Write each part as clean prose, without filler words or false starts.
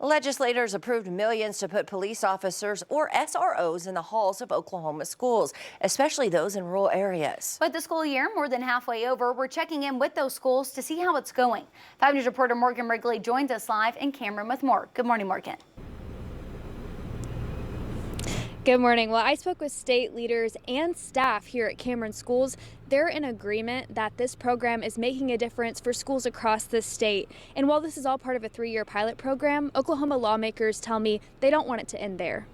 Legislators approved millions to put police officers or SROs in the halls of Oklahoma schools, especially those in rural areas. With the school year more than halfway over, we're checking in with those schools to see how it's going. 5 News reporter Morgan Wrigley joins us live in Cameron with more. Good morning, Morgan. Good morning. Well, I spoke with state leaders and staff here at Cameron Schools. They're in agreement that this program is making a difference for schools across the state. And while this is all part of a 3-year pilot program, Oklahoma lawmakers tell me they don't want it to end there.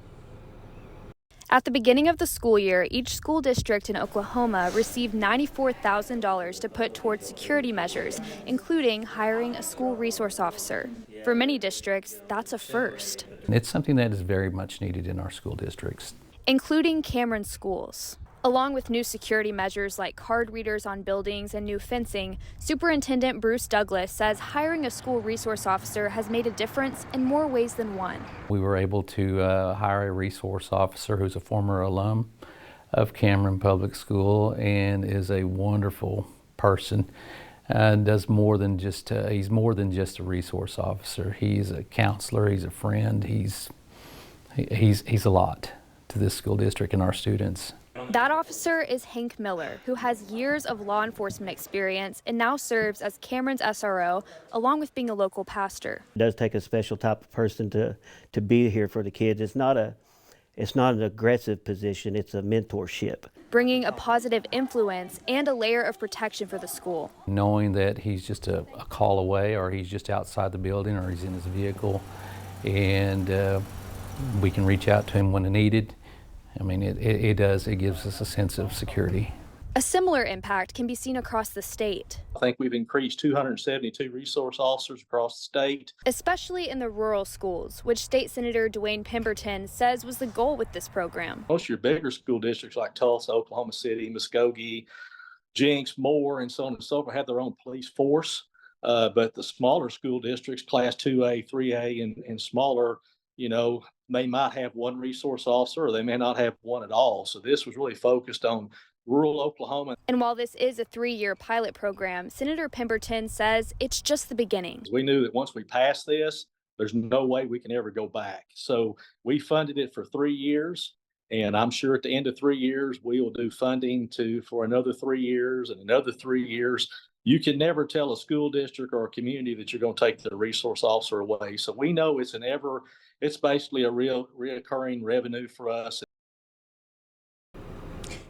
At the beginning of the school year, each school district in Oklahoma received $94,000 to put towards security measures, including hiring a school resource officer. For many districts, that's a first. It's something that is very much needed in our school districts, including Cameron schools. Along with new security measures like card readers on buildings and new fencing, Superintendent Bruce Douglas says hiring a school resource officer has made a difference in more ways than one. We were able to hire a resource officer who's a former alum of Cameron Public School and is a wonderful person. Does more than just he's more than just a resource officer. He's a counselor. He's a friend. He's a lot to this school district and our students. That officer is Hank Miller, who has years of law enforcement experience and now serves as Cameron's SRO, along with being a local pastor. It does take a special type of person to be here for the kids. It's not an aggressive position, it's a mentorship. Bringing a positive influence and a layer of protection for the school. Knowing that he's just a call away, or he's just outside the building, or he's in his vehicle, and we can reach out to him when needed. I mean, it gives us a sense of security. A similar impact can be seen across the state. I think we've increased 272 resource officers across the state. Especially in the rural schools, which State Senator Dwayne Pemberton says was the goal with this program. Most of your bigger school districts like Tulsa, Oklahoma City, Muskogee, Jenks, Moore, and so on and so forth have their own police force. But the smaller school districts, class 2A, 3A, and smaller, they might have one resource officer or they may not have one at all. So this was really focused on rural Oklahoma. And while this is a 3-year pilot program, Senator Pemberton says it's just the beginning. We knew that once we passed this, there's no way we can ever go back. So we funded it for 3 years. And I'm sure at the end of 3 years, we will do funding for another 3 years and another 3 years. You can never tell a school district or a community that you're going to take the resource officer away. So we know it's basically a reoccurring revenue for us.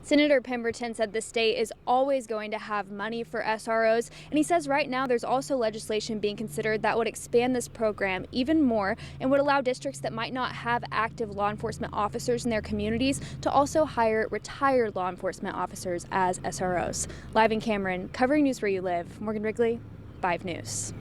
Senator Pemberton said the state is always going to have money for SROs, and he says right now there's also legislation being considered that would expand this program even more and would allow districts that might not have active law enforcement officers in their communities to also hire retired law enforcement officers as SROs. Live in Cameron, covering news where you live, Morgan Wrigley, 5 News.